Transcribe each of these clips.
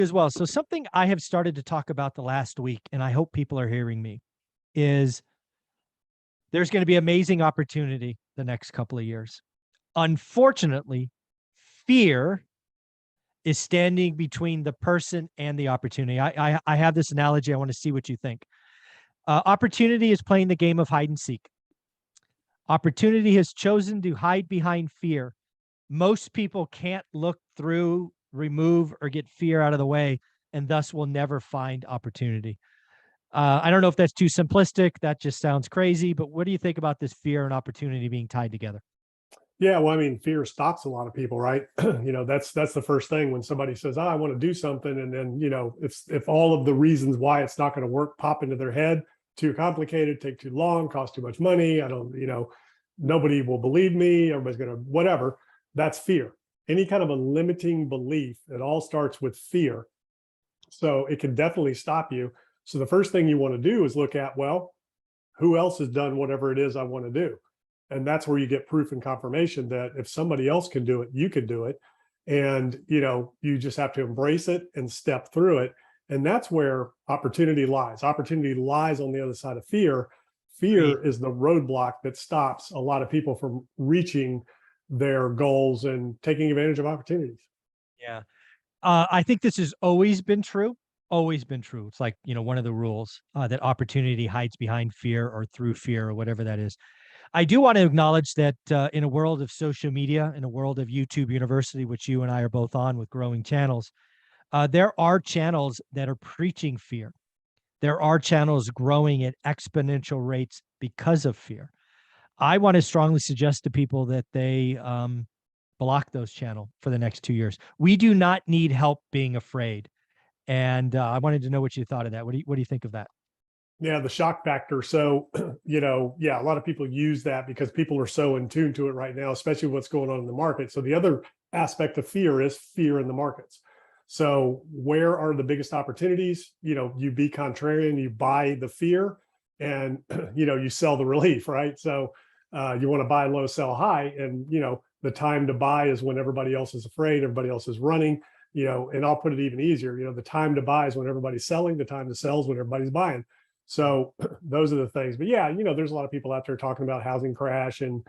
as well. So something I have started to talk about the last week, and I hope people are hearing me, is there's going to be amazing opportunity the next couple of years. Unfortunately, fear is standing between the person and the opportunity. I have this analogy. I want to see what you think. Opportunity is playing the game of hide and seek. Opportunity has chosen to hide behind fear. Most people can't look through, remove, or get fear out of the way, and thus will never find opportunity. I don't know if that's too simplistic. That just sounds crazy, but what do you think about this fear and opportunity being tied together? Yeah, well, I mean, fear stops a lot of people, right? That's the first thing when somebody says, "Oh, I want to do something," and then if all of the reasons why it's not going to work pop into their head, too complicated, take too long, cost too much money. I don't, nobody will believe me. Everybody's going to whatever. That's fear. Any kind of a limiting belief, it all starts with fear. So it can definitely stop you. So the first thing you want to do is look at, well, who else has done whatever it is I want to do? And that's where you get proof and confirmation that if somebody else can do it, you can do it. And, you just have to embrace it and step through it. And that's where opportunity lies. Opportunity lies on the other side of fear. Fear is the roadblock that stops a lot of people from reaching their goals and taking advantage of opportunities. Yeah. I think this has always been true. Always been true. It's like, one of the rules that opportunity hides behind fear or through fear or whatever that is. I do want to acknowledge that in a world of social media, in a world of YouTube University, which you and I are both on with growing channels, there are channels that are preaching fear. There are channels growing at exponential rates because of fear. I want to strongly suggest to people that they block those channels for the next 2 years. We do not need help being afraid. And I wanted to know what you thought of that. What do you think of that? Yeah, the shock factor. So, yeah, a lot of people use that because people are so in tune to it right now, especially what's going on in the market. So the other aspect of fear is fear in the markets. So where are the biggest opportunities? You be contrarian, you buy the fear, and you sell the relief, right? So you want to buy low, sell high, and the time to buy is when everybody else is afraid, everybody else is running. And I'll put it even easier. The time to buy is when everybody's selling. The time to sell is when everybody's buying. So those are the things. But yeah, there's a lot of people out there talking about housing crash and,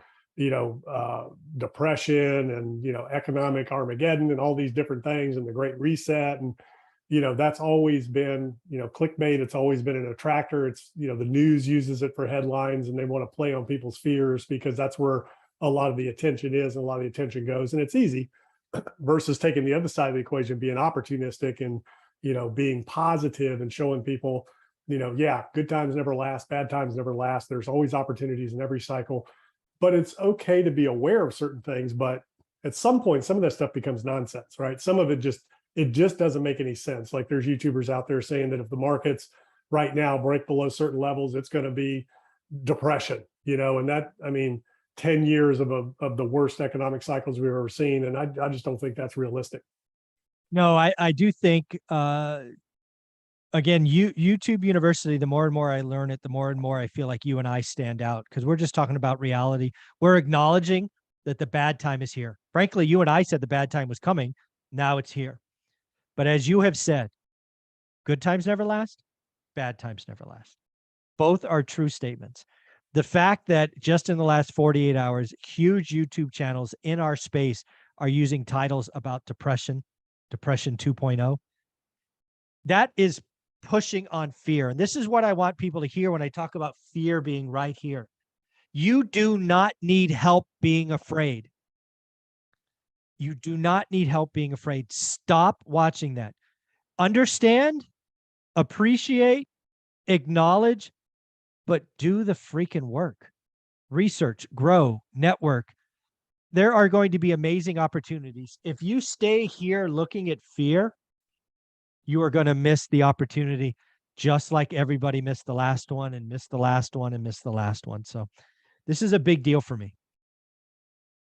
depression and, economic Armageddon and all these different things and the Great Reset. And, that's always been, clickbait. It's always been an attractor. It's, the news uses it for headlines and they want to play on people's fears because that's where a lot of the attention is and a lot of the attention goes. And it's easy versus taking the other side of the equation, being opportunistic and, being positive and showing people, yeah, good times never last, bad times never last. There's always opportunities in every cycle, but it's okay to be aware of certain things. But at some point, some of that stuff becomes nonsense, right? Some of it just doesn't make any sense. Like there's YouTubers out there saying that if the markets right now break below certain levels, it's going to be depression, and that, 10 years of the worst economic cycles we've ever seen. And I just don't think that's realistic. No, I do think, again, YouTube University, the more and more I learn it, the more and more I feel like you and I stand out because we're just talking about reality. We're acknowledging that the bad time is here. Frankly, you and I said the bad time was coming. Now it's here. But as you have said, good times never last, bad times never last. Both are true statements. The fact that just in the last 48 hours, huge YouTube channels in our space are using titles about depression 2.0, that is pushing on fear. And this is what I want people to hear when I talk about fear being right here. You do not need help being afraid. You do not need help being afraid. Stop watching that. Understand, appreciate, acknowledge, but do the freaking work. Research, grow, network. There are going to be amazing opportunities. If you stay here looking at fear, you are going to miss the opportunity, just like everybody missed the last one and missed the last one and missed the last one. So this is a big deal for me.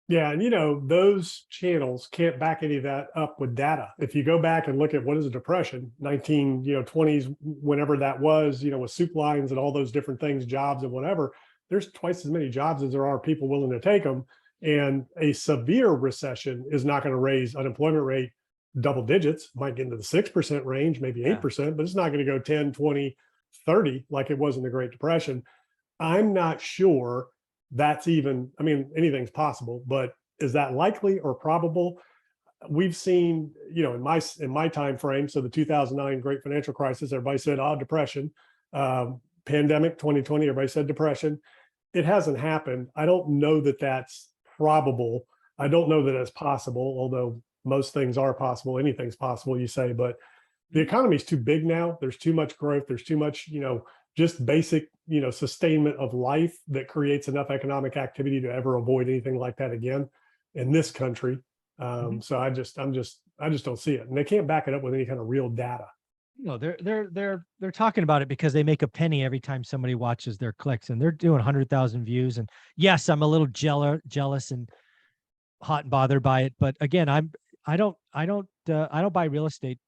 Yeah. And, those channels can't back any of that up with data. If you go back and look at what is a depression, 1920s, whenever that was, with soup lines and all those different things, jobs and whatever, there's twice as many jobs as there are people willing to take them. And a severe recession is not going to raise unemployment rate double digits, might get into the 6% range, maybe 8%, but it's not going to go 10, 20, 30 like it was in the Great Depression. I'm not sure that's even, I mean, anything's possible, but is that likely or probable? We've seen, in my time frame, so the 2009 Great Financial Crisis, everybody said, depression. Pandemic 2020, everybody said depression. It hasn't happened. I don't know that that's probable. I don't know that it's possible, although most things are possible. Anything's possible, you say, but the economy is too big now. There's too much growth. There's too much, just basic, sustainment of life that creates enough economic activity to ever avoid anything like that again in this country. So I just don't see it, and they can't back it up with any kind of real data. No, they're talking about it because they make a penny every time somebody watches their clicks, and they're doing 100,000 views. And yes, I'm a little jealous and hot and bothered by it. But again, I don't buy real estate.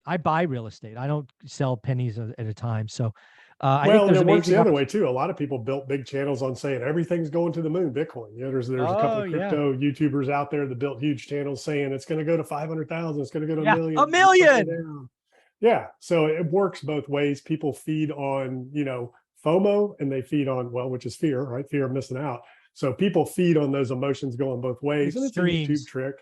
I buy real estate. I don't sell pennies at a time. So I think there's it works amazing the other way too. A lot of people built big channels on saying everything's going to the moon, Bitcoin. There's a couple of crypto YouTubers out there that built huge channels saying it's going to go to 500,000, it's going to go to a million. Yeah. So it works both ways. People feed on, FOMO, and they feed on, which is fear, right? Fear of missing out. So people feed on those emotions going both ways. And it's a YouTube trick.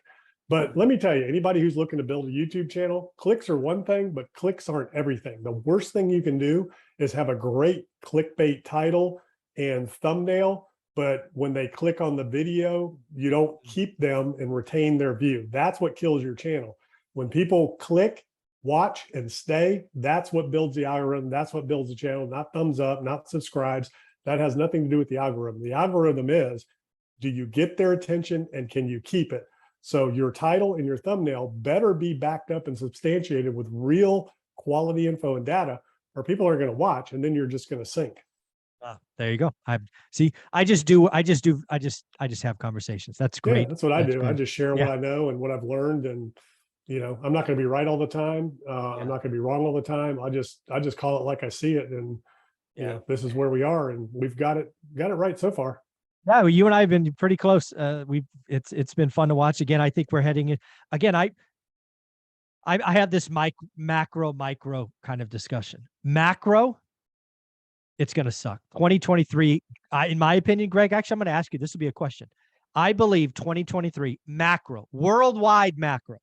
But let me tell you, anybody who's looking to build a YouTube channel, clicks are one thing, but clicks aren't everything. The worst thing you can do is have a great clickbait title and thumbnail, but when they click on the video, you don't keep them and retain their view. That's what kills your channel. When people click, watch, and stay, that's what builds the algorithm. That's what builds the channel, not thumbs up, not subscribes. That has nothing to do with the algorithm. The algorithm is, do you get their attention and can you keep it? So your title and your thumbnail better be backed up and substantiated with real quality info and data, or people are going to watch, and then you're just going to sink. There you go. I just have conversations. That's great. Yeah, that's what I do. Good. I just share what I know and what I've learned, and I'm not going to be right all the time. I'm not going to be wrong all the time. I just call it like I see it, and this is where we are, and we've got it right so far. Yeah, well, you and I have been pretty close. It's been fun to watch. Again, I think we're heading in. Again, I had this macro kind of discussion. Macro, it's going to suck. 2023, in my opinion, Greg, actually, I'm going to ask you, this will be a question. I believe 2023 macro, worldwide macro,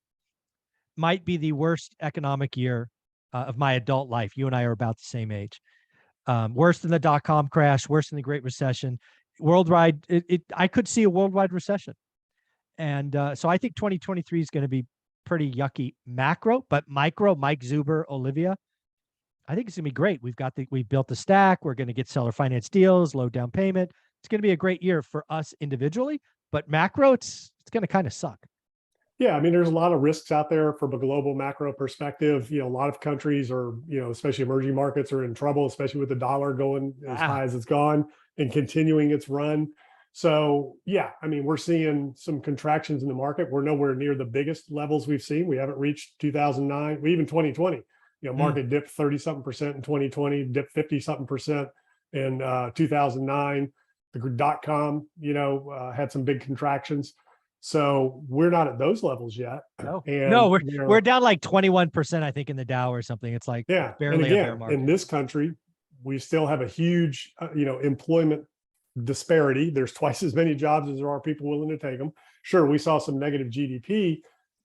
might be the worst economic year of my adult life. You and I are about the same age. Worse than the dot-com crash, worse than the Great Recession. Worldwide, I could see a worldwide recession. And so I think 2023 is going to be pretty yucky macro, but micro, Mike Zuber, Olivia, I think it's going to be great. We've built the stack. We're going to get seller finance deals, low down payment. It's going to be a great year for us individually, but macro, it's going to kind of suck. Yeah, I mean, there's a lot of risks out there from a global macro perspective. A lot of countries are, especially emerging markets, are in trouble, especially with the dollar going as high as it's gone and continuing its run. So, yeah, I mean, we're seeing some contractions in the market. We're nowhere near the biggest levels we've seen. We haven't reached 2009, even 2020. Market dipped 30-something% in 2020, dipped 50-something% in 2009. The .com, had some big contractions. So we're not at those levels yet. No, we're down like 21%, I think, in the Dow or something. It's like barely a bear market. In this country, we still have a huge, employment disparity. There's twice as many jobs as there are people willing to take them. Sure, we saw some negative GDP.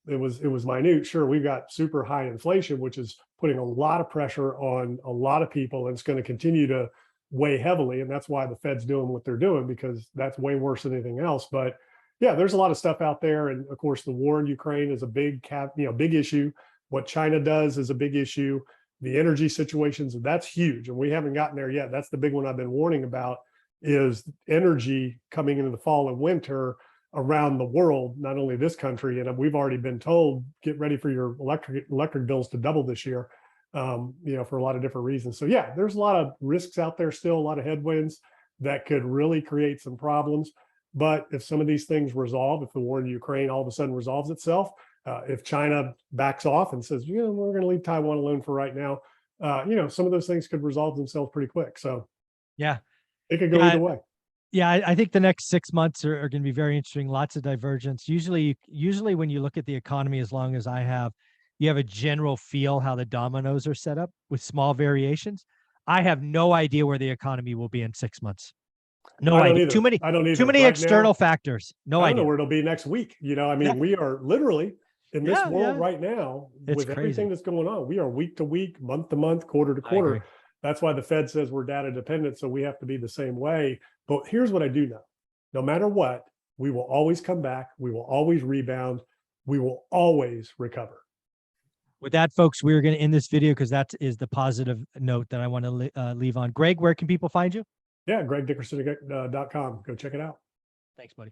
It was minute. Sure, we've got super high inflation, which is putting a lot of pressure on a lot of people, and it's going to continue to weigh heavily. And that's why the Fed's doing what they're doing, because that's way worse than anything else. But yeah, there's a lot of stuff out there. And of course, the war in Ukraine is a big issue. What China does is a big issue. The energy situations, that's huge. And we haven't gotten there yet. That's the big one I've been warning about, is energy coming into the fall and winter around the world, not only this country. And we've already been told, get ready for your electric bills to double this year, for a lot of different reasons. So yeah, there's a lot of risks out there still, a lot of headwinds that could really create some problems. But if some of these things resolve, if the war in Ukraine all of a sudden resolves itself, if China backs off and says, we're going to leave Taiwan alone for right now, some of those things could resolve themselves pretty quick. So yeah, it could go either way. Yeah, I think the next 6 months are going to be very interesting. Lots of divergence. Usually when you look at the economy, as long as I have, you have a general feel how the dominoes are set up with small variations. I have no idea where the economy will be in 6 months. No I don't idea. Too either. many, I don't too either. many Right external now, factors. No I don't know idea. where it'll be next week. I Yeah, mean, we are literally in this yeah, world yeah. right now It's with everything crazy. that's going on. We are week to week, month to month, quarter to I agree. quarter. That's why the Fed says we're data dependent. So we have to be the same way. But here's what I do know: no matter what, we will always come back. We will always rebound. We will always recover. With that, folks, we're going to end this video because that is the positive note that I want to leave on. Greg, where can people find you? Yeah, gregdickerson.com. Go check it out. Thanks, buddy.